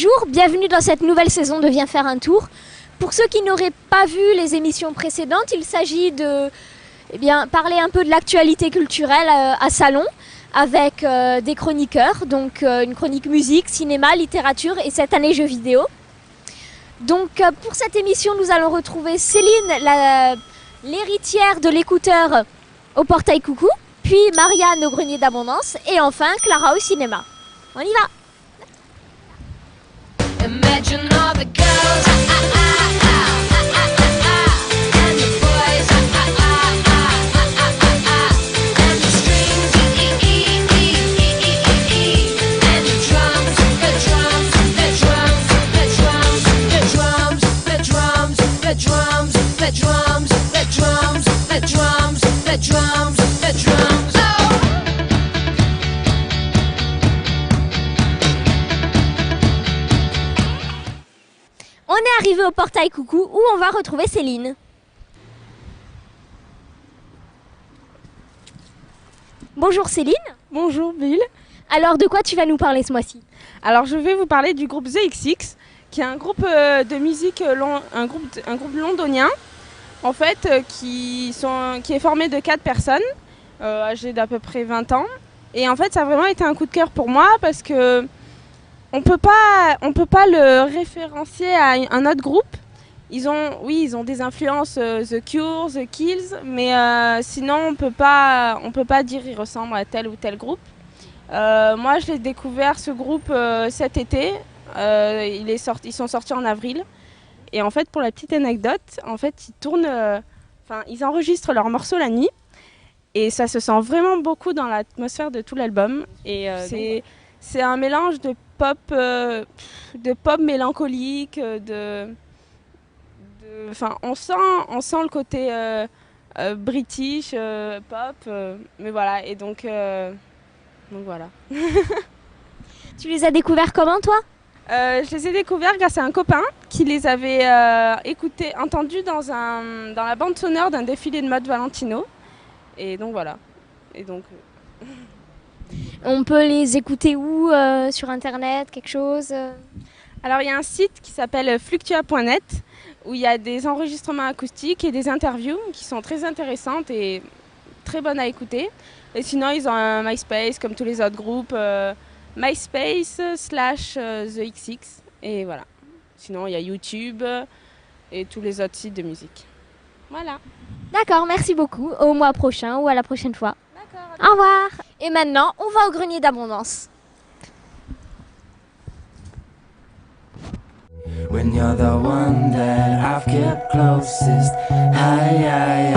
Bonjour, bienvenue dans cette nouvelle saison de Viens faire un tour. Pour ceux qui n'auraient pas vu les émissions précédentes, il s'agit de parler un peu de l'actualité culturelle à Salon avec des chroniqueurs, donc une chronique musique, cinéma, littérature et cette année jeux vidéo. Donc pour cette émission, nous allons retrouver Céline, l'héritière de l'écouteur au portail coucou, puis Marianne au grenier d'abondance et enfin Clara au cinéma. On y va! Imagine all the girls, and the boys, and the strings, and the drums, the drums, the drums, the drums, the drums, the drums, the drums, the drums, the drums, the drums, the drums, the drums. On est arrivé au portail coucou où on va retrouver Céline. Bonjour Céline. Bonjour Bill. Alors de quoi tu vas nous parler ce mois-ci? Alors je vais vous parler du groupe The XX, qui est un groupe de musique, un groupe londonien, en fait, qui est formé de 4 personnes, âgées d'à peu près 20 ans. Et en fait ça a vraiment été un coup de cœur pour moi parce que on peut pas le référencier à un autre groupe. Ils ont des influences The Cure, The Kills, mais sinon on peut pas dire qu'ils ressemblent à tel ou tel groupe. Moi, je l'ai découvert ce groupe cet été. Ils sont sortis en avril. Et en fait, pour la petite anecdote, en fait, ils enregistrent leurs morceaux la nuit. Et ça se sent vraiment beaucoup dans l'atmosphère de tout l'album. Et c'est un mélange de pop mélancolique, on sent le côté british, pop, mais voilà, et donc voilà. Tu les as découverts comment toi? Je les ai découverts grâce à un copain qui les avait entendus dans la bande sonore d'un défilé de mode Valentino, et donc voilà, et donc... On peut les écouter où? Sur internet, quelque chose? Alors il y a un site qui s'appelle fluctua.net où il y a des enregistrements acoustiques et des interviews qui sont très intéressantes et très bonnes à écouter. Et sinon ils ont un MySpace comme tous les autres groupes, MySpace/TheXX, et voilà. Sinon il y a YouTube et tous les autres sites de musique. Voilà. D'accord, merci beaucoup. Au mois prochain ou à la prochaine fois. Au revoir. Et maintenant, on va au grenier d'abondance. When you're the one that I've kept closest, hi.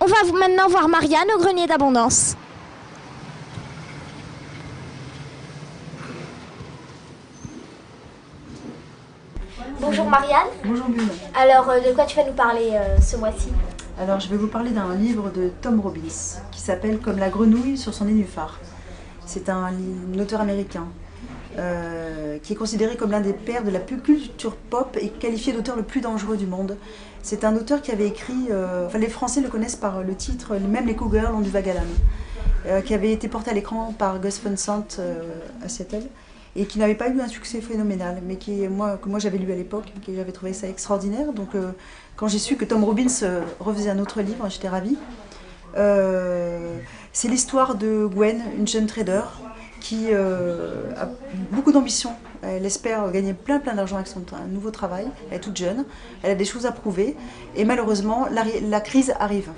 On va maintenant voir Marianne au grenier d'abondance. Bonjour Marianne. Bonjour Bulle. Alors de quoi tu vas nous parler ce mois-ci? Alors je vais vous parler d'un livre de Tom Robbins qui s'appelle Comme la grenouille sur son nénuphar. C'est un auteur américain qui est considéré comme l'un des pères de la culture pop et qualifié d'auteur le plus dangereux du monde. C'est un auteur qui avait écrit, les Français le connaissent par le titre, même les Cougars ont du vague à l'âme, qui avait été porté à l'écran par Gus Van Sant à Seattle et qui n'avait pas eu un succès phénoménal, mais que moi j'avais lu à l'époque, et j'avais trouvé ça extraordinaire. Donc quand j'ai su que Tom Robbins refaisait un autre livre, j'étais ravie. C'est l'histoire de Gwen, une jeune trader qui a beaucoup d'ambition. Elle espère gagner plein d'argent avec son nouveau travail. Elle est toute jeune, elle a des choses à prouver et malheureusement la crise arrive.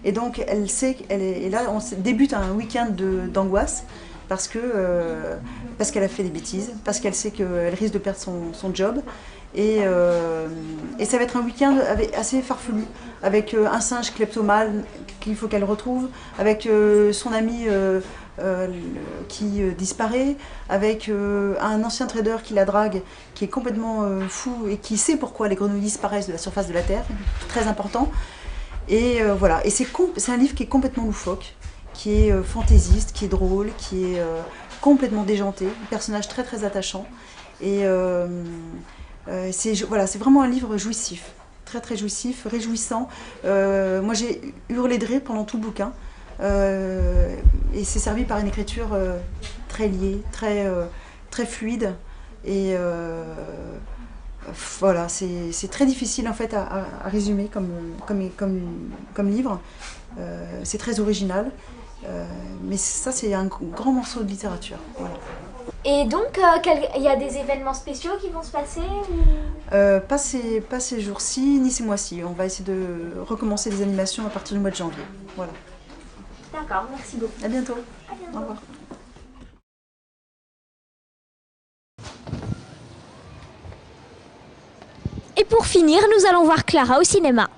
Et donc elle sait et là on débute un week-end d'angoisse parce qu'elle a fait des bêtises, parce qu'elle sait qu'elle risque de perdre son job. Et ça va être un week-end assez farfelu, avec un singe kleptomane qu'il faut qu'elle retrouve, avec son ami qui disparaît, avec un ancien trader qui la drague, qui est complètement fou et qui sait pourquoi les grenouilles disparaissent de la surface de la Terre, très important. Et voilà, et c'est un livre qui est complètement loufoque, qui est fantaisiste, qui est drôle, qui est complètement déjanté, un personnage très très attachant. Et c'est vraiment un livre jouissif, très très jouissif, réjouissant. Moi j'ai hurlé de rire pendant tout le bouquin. Et c'est servi par une écriture très liée, très fluide. Et voilà, c'est très difficile en fait à résumer comme livre. C'est très original. Mais ça, c'est un grand morceau de littérature. Voilà. Et donc, il y a des événements spéciaux qui vont se passer Pas ces jours-ci, ni ces mois-ci. On va essayer de recommencer les animations à partir du mois de janvier. Voilà. D'accord, merci beaucoup. À bientôt. À bientôt. Au revoir. Et pour finir, nous allons voir Clara au cinéma.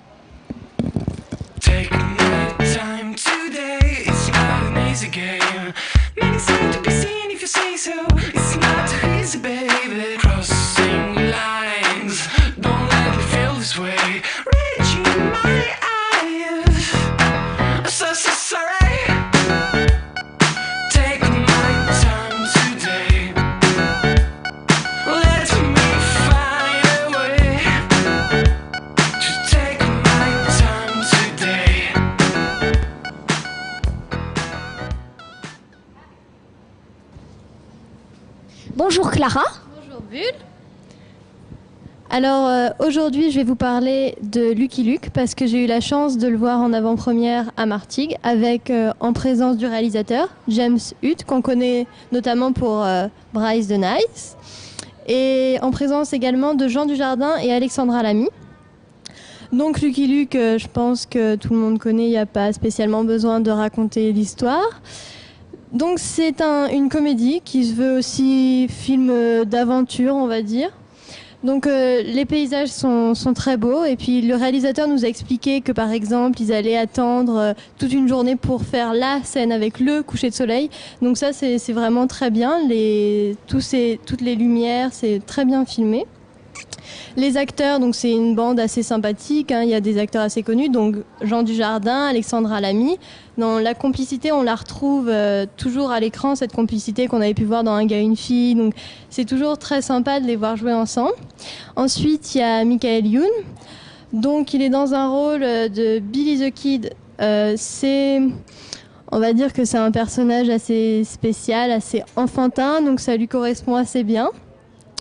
Take my time today. It's not an easy game. Many seem to be seen if you say so. It's not too easy, baby. Crossing lines. Don't let me feel this way. Reaching my eyes. So sorry. Take my time today. Let me find a way to take my time today. Bonjour Clara. Bonjour Bulle. Alors aujourd'hui je vais vous parler de Lucky Luke parce que j'ai eu la chance de le voir en avant-première à Martigues avec en présence du réalisateur James Hutt qu'on connaît notamment pour Bryce the Nice et en présence également de Jean Dujardin et Alexandra Lamy. Donc Lucky Luke, je pense que tout le monde connaît, il n'y a pas spécialement besoin de raconter l'histoire. Donc c'est une comédie qui se veut aussi film d'aventure, on va dire. Donc les paysages sont très beaux et puis le réalisateur nous a expliqué que par exemple ils allaient attendre toute une journée pour faire la scène avec le coucher de soleil. Donc ça c'est vraiment très bien, toutes les lumières, c'est très bien filmé. Les acteurs, donc c'est une bande assez sympathique, hein. Il y a des acteurs assez connus, donc Jean Dujardin, Alexandra Lamy. Dans la complicité, on la retrouve toujours à l'écran, cette complicité qu'on avait pu voir dans Un gars, une fille. Donc c'est toujours très sympa de les voir jouer ensemble. Ensuite, il y a Michael Youn. Donc il est dans un rôle de Billy the Kid. On va dire que c'est un personnage assez spécial, assez enfantin, donc ça lui correspond assez bien.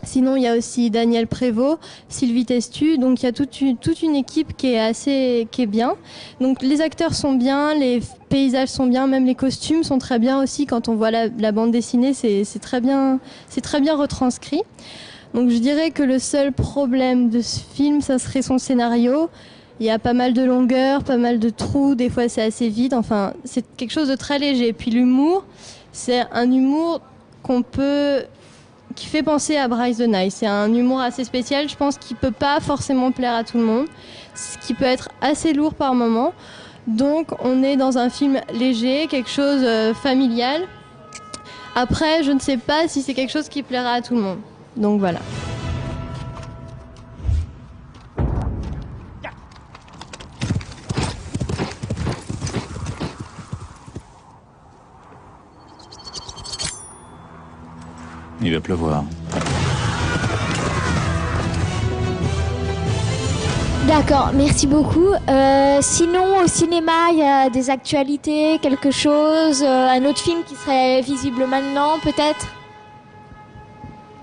Sinon, il y a aussi Daniel Prévost, Sylvie Testu, donc il y a toute une équipe qui est bien. Donc les acteurs sont bien, les paysages sont bien, même les costumes sont très bien aussi. Quand on voit la bande dessinée, c'est très bien retranscrit. Donc je dirais que le seul problème de ce film, ça serait son scénario. Il y a pas mal de longueurs, pas mal de trous, des fois c'est assez vide. Enfin, c'est quelque chose de très léger. Puis l'humour, c'est un humour qui fait penser à Bryce the Nice. C'est un humour assez spécial, je pense qu'il ne peut pas forcément plaire à tout le monde, ce qui peut être assez lourd par moment. Donc on est dans un film léger, quelque chose familial. Après, je ne sais pas si c'est quelque chose qui plaira à tout le monde. Donc voilà. Il va pleuvoir. D'accord, merci beaucoup. Sinon, au cinéma, il y a des actualités, quelque chose, un autre film qui serait visible maintenant, peut-être ?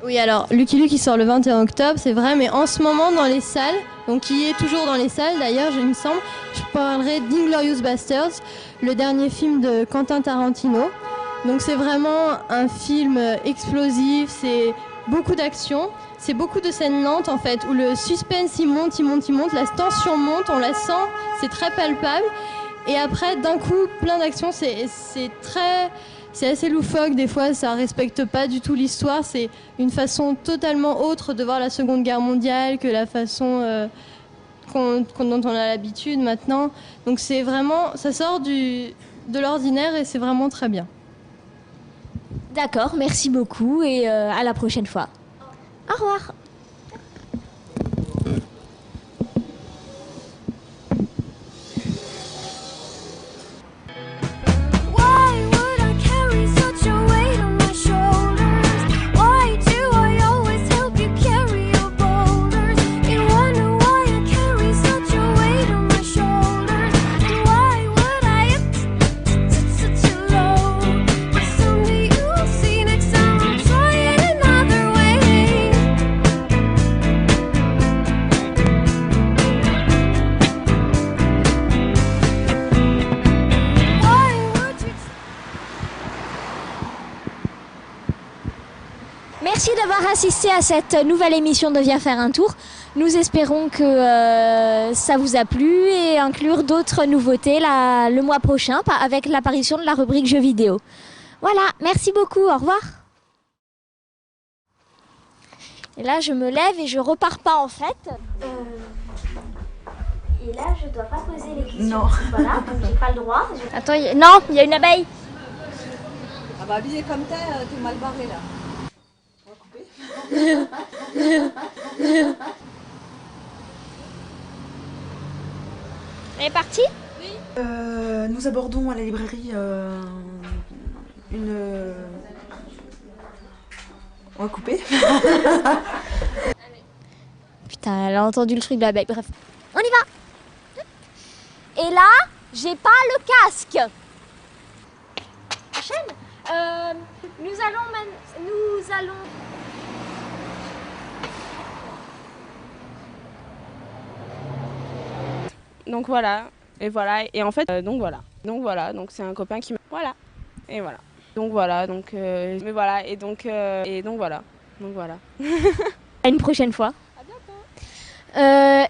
Oui, alors Lucky Luke qui sort le 21 octobre, c'est vrai, mais en ce moment dans les salles, donc qui est toujours dans les salles d'ailleurs, il me semble, je parlerai d'Inglorious Basterds, le dernier film de Quentin Tarantino. Donc c'est vraiment un film explosif, c'est beaucoup d'action, c'est beaucoup de scènes lentes en fait, où le suspense il monte, la tension monte, on la sent, c'est très palpable. Et après d'un coup, plein d'actions, c'est assez loufoque, des fois ça respecte pas du tout l'histoire, c'est une façon totalement autre de voir la Seconde Guerre mondiale que la façon dont on a l'habitude maintenant. Donc c'est vraiment, ça sort de l'ordinaire et c'est vraiment très bien. D'accord, merci beaucoup et à la prochaine fois. Au revoir. Why would I carry such a weight on my shoulders? Why do I always help you carry your boulders? You wonder why I carry such a weight on my shoulders? And why would I such a load? But someday you'll see next time I'll try it another way. Why would you? Merci d'avoir assisté à cette nouvelle émission de Viens faire un tour. Nous espérons que ça vous a plu et inclure d'autres nouveautés le mois prochain avec l'apparition de la rubrique jeux vidéo. Voilà, merci beaucoup, au revoir. Et là, je me lève et je repars pas en fait. Et là, je dois pas poser les questions. Non. Voilà, donc j'ai pas le droit. Attends, non, il y a une abeille. Ah bah habillé comme t'es mal barré là. On va couper. Elle est partie? Nous abordons à la librairie une... On va couper. Putain, elle a entendu le truc de l'abeille. Bref, on y va. Et là, j'ai pas le casque. Enchaîne. Nous allons. Donc voilà, et voilà, et en fait, donc c'est un copain qui me... Voilà, et voilà. Donc voilà, mais voilà, et donc voilà. À une prochaine fois. À bientôt.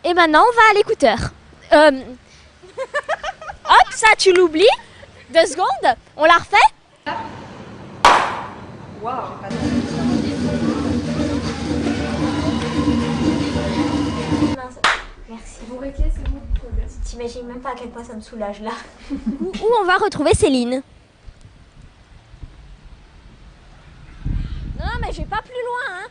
Et maintenant, on va à l'écouteur. Hop, ça, tu l'oublies. 2 secondes. On la refait. Merci. T'imagines même pas à quel point ça me soulage là. Où on va retrouver Céline. Non, mais je vais pas plus loin, hein.